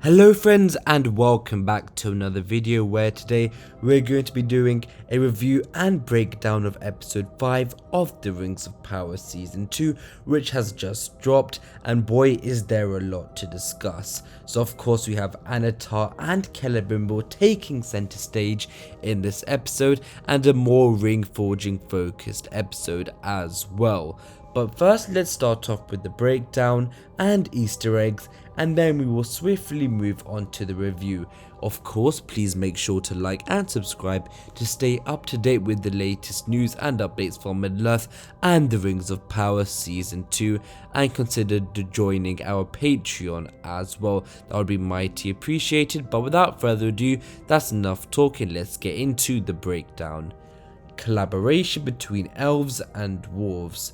Hello friends and welcome back to another video where today we're going to be doing a review and breakdown of episode 5 of the Rings of Power season 2, which has just dropped, and boy is there a lot to discuss. So of course we have Anatar and Celebrimbor taking center stage in this episode, and a more ring forging focused episode as well. But first let's start off with the breakdown and Easter eggs, and then we will swiftly move on to the review. Of course, please make sure to like and subscribe to stay up to date with the latest news and updates from Middle-earth and the Rings of Power season 2, and consider joining our Patreon as well. That would be mighty appreciated. But without further ado, that's enough talking, let's get into the breakdown. Collaboration between elves and dwarves.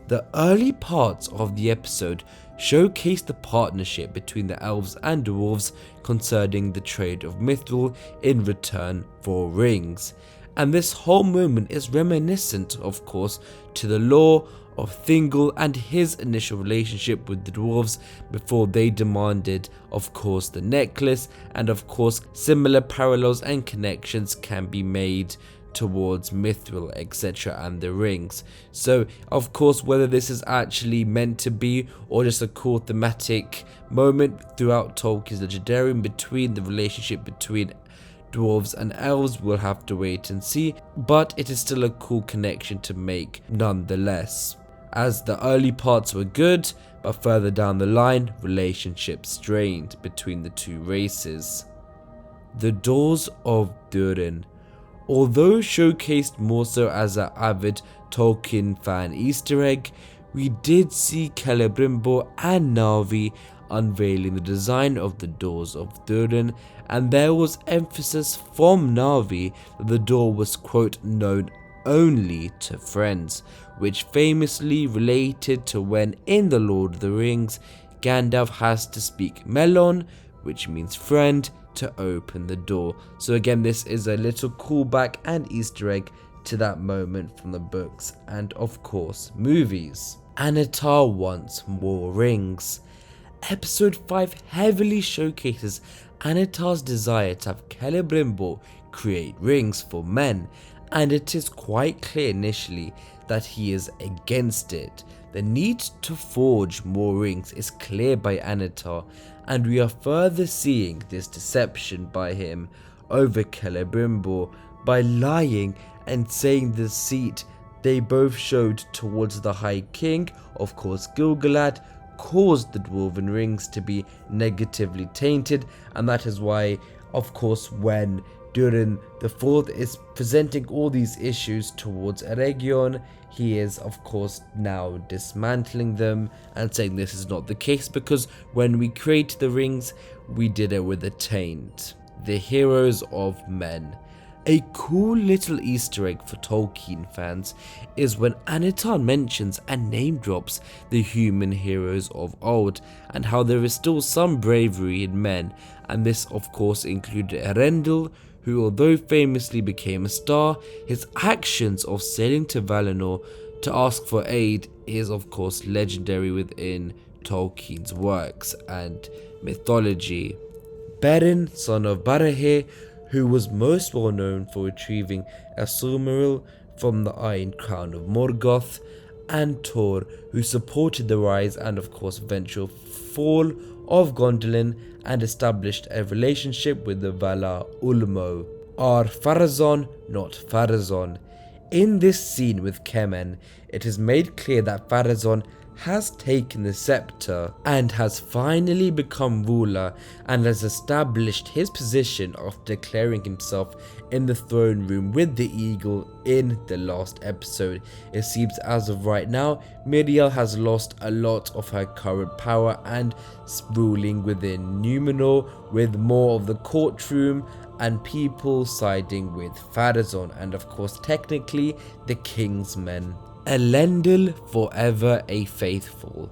The early parts of the episode showcased the partnership between the elves and dwarves concerning the trade of mithril in return for rings, and this whole moment is reminiscent, of course, to the lore of Thingol and his initial relationship with the dwarves before they demanded, of course, the necklace, and of course similar parallels and connections can be made towards mithril, etc. and the rings. So of course, whether this is actually meant to be or just a cool thematic moment throughout Tolkien's legendarium between the relationship between dwarves and elves, we'll have to wait and see, but it is still a cool connection to make nonetheless, as the early parts were good, but further down the line relationships strained between the two races. The Doors of Durin. Although showcased more so as an avid Tolkien fan Easter egg, we did see Celebrimbor and Narvi unveiling the design of the Doors of Durin, and there was emphasis from Narvi that the door was quote known only to friends, which famously related to when in The Lord of the Rings Gandalf has to speak Melon, which means friend, to open the door. So again, this is a little callback and Easter egg to that moment from the books and of course movies. Anatar wants more rings. Episode 5 heavily showcases Anatar's desire to have Celebrimbor create rings for men, and it is quite clear initially that he is against it. The need to forge more rings is clear by Anatar, and we are further seeing this deception by him over Celebrimbor by lying and saying the deceit they both showed towards the High King, of course Gil-galad, caused the dwarven rings to be negatively tainted, and that is why, of course, when Durin the Fourth is presenting all these issues towards Eregion, he is of course now dismantling them and saying this is not the case because when we create the rings, we did it with a taint. The heroes of men. A cool little Easter egg for Tolkien fans is when Anatar mentions and name drops the human heroes of old and how there is still some bravery in men, and this of course included Erendil, who although famously became a star, his actions of sailing to Valinor to ask for aid is of course legendary within Tolkien's works and mythology. Beren, son of Barahir, who was most well known for retrieving a Silmaril from the Iron Crown of Morgoth, and Tor, who supported the rise and of course eventual fall of Gondolin and established a relationship with the Valar Ulmo, are Pharazôn, not Pharazôn. In this scene with Kemen, it is made clear that Pharazôn has taken the scepter and has finally become ruler and has established his position after declaring himself in the throne room with the eagle in the last episode. It seems as of right now, Miriel has lost a lot of her current power and ruling within Numenor, with more of the courtroom and people siding with Pharazôn and of course technically the king's men. Elendil forever a faithful.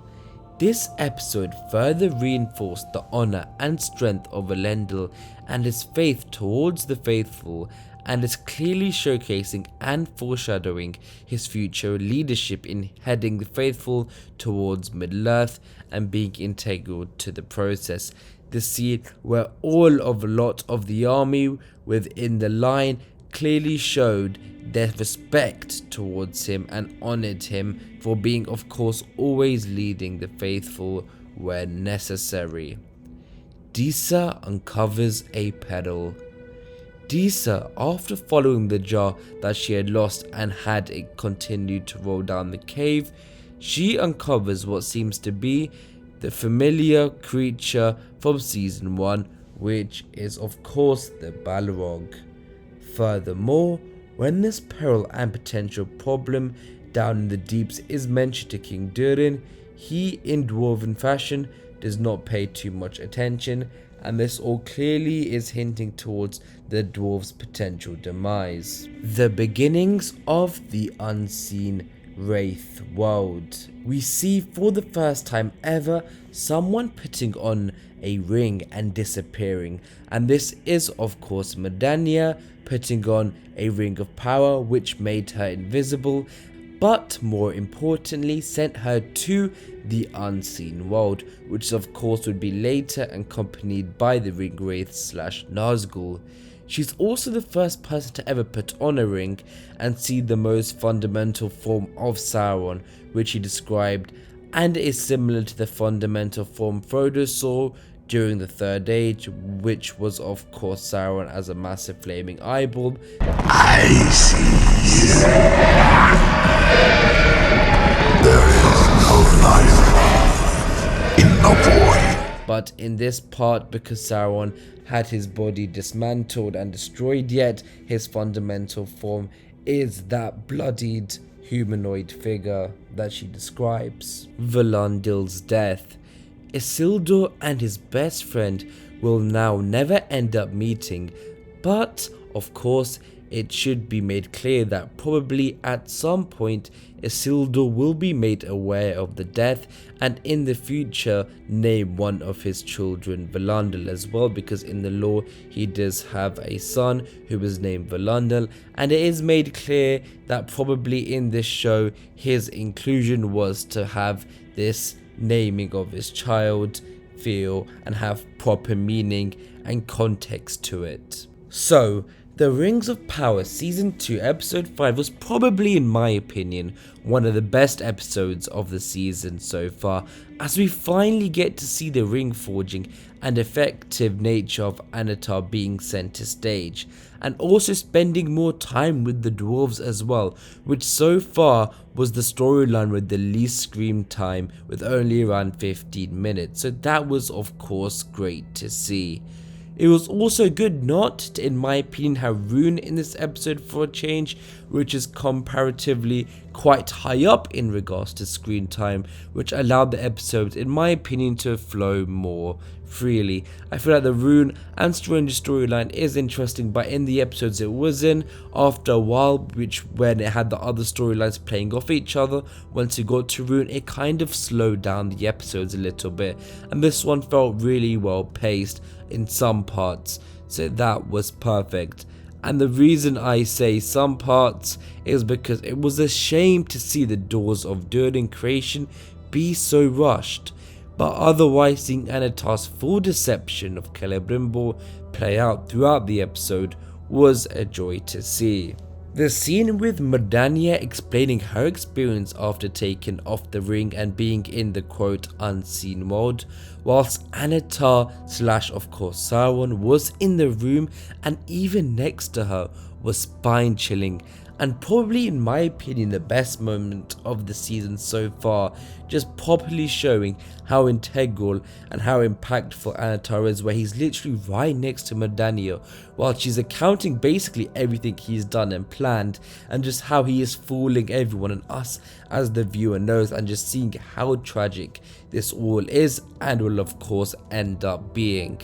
This episode further reinforced the honor and strength of Elendil and his faith towards the faithful, and is clearly showcasing and foreshadowing his future leadership in heading the faithful towards Middle-earth and being integral to the process. the scene where a lot of the army within the line clearly showed their respect towards him and honored him for being, of course, always leading the faithful when necessary. Disa uncovers a pedal. Disa, after following the jar that she had lost and had it continued to roll down the cave, she uncovers what seems to be the familiar creature from season 1, which is of course the Balrog. Furthermore, when this peril and potential problem down in the deeps is mentioned to King Durin, he, in dwarven fashion, does not pay too much attention, and this all clearly is hinting towards the dwarves' potential demise. The beginnings of the unseen Wraith world. We see for the first time ever someone putting on a ring and disappearing, and this is of course Medania putting on a ring of power which made her invisible, but more importantly sent her to the unseen world, which of course would be later accompanied by the ring wraith / Nazgul. She's also the first person to ever put on a ring and see the most fundamental form of Sauron, which he described, and is similar to the fundamental form Frodo saw during the Third Age, which was of course Sauron as a massive flaming eyeball. I see. There is no life in the void. But in this part, because Sauron had his body dismantled and destroyed, yet his fundamental form is that bloodied humanoid figure that she describes. Valandil's death. Isildur and his best friend will now never end up meeting, but of course it should be made clear that probably at some point Isildur will be made aware of the death and in the future name one of his children Valandil as well, because in the lore he does have a son who is named Valandil, and it is made clear that probably in this show his inclusion was to have this naming of his child feel and have proper meaning and context to it. So The Rings of Power Season 2 Episode 5 was probably, in my opinion, one of the best episodes of the season so far, as we finally get to see the ring forging and effective nature of Anatar being center stage, and also spending more time with the dwarves as well, which so far was the storyline with the least screen time, with only around 15 minutes, so that was of course great to see. It was also good not to, in my opinion, have Rune in this episode for a change, which is comparatively quite high up in regards to screen time, which allowed the episode, in my opinion, to flow more freely. I feel like the Rune and Stranger storyline is interesting, but in the episodes it was in, after a while, when it had the other storylines playing off each other, once you got to Rune, it kind of slowed down the episodes a little bit, and this one felt really well paced in some parts, so that was perfect. And the reason I say some parts is because it was a shame to see the Doors of Durin creation be so rushed, but otherwise seeing Anatar's full deception of Celebrimbor play out throughout the episode was a joy to see. The scene with Medania explaining her experience after taking off the ring and being in the quote unseen world, whilst Anatar / of course Sauron was in the room and even next to her, was spine chilling, and probably in my opinion the best moment of the season so far, just properly showing how integral and how impactful Anatar is, where he's literally right next to Medania while she's accounting basically everything he's done and planned, and just how he is fooling everyone and us as the viewer knows, and just seeing how tragic this all is and will of course end up being.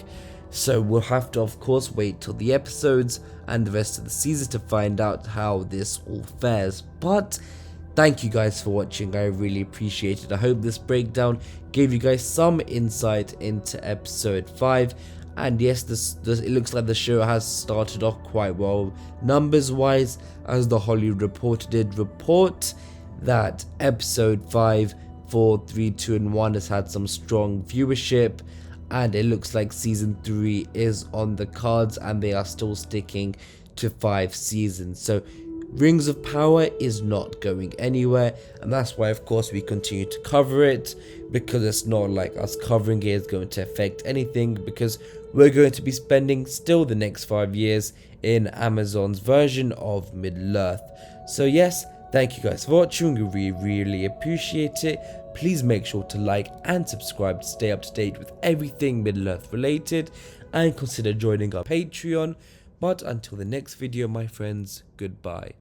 So we'll have to of course wait till the episodes and the rest of the season to find out how this all fares. But thank you guys for watching, I really appreciate it. I hope this breakdown gave you guys some insight into episode 5. And yes, it looks like the show has started off quite well numbers wise, as the Hollywood Reporter did report that episode 5, 4, 3, 2 and 1 has had some strong viewership. and it looks like season 3 is on the cards, and they are still sticking to 5 seasons. So Rings of Power is not going anywhere, and that's why of course we continue to cover it, because it's not like us covering it is going to affect anything, because we're going to be spending still the next 5 years in Amazon's version of Middle-earth. So yes, thank you guys for watching, we really appreciate it. Please make sure to like and subscribe to stay up to date with everything Middle-earth related, and consider joining our Patreon. But until the next video, my friends, goodbye.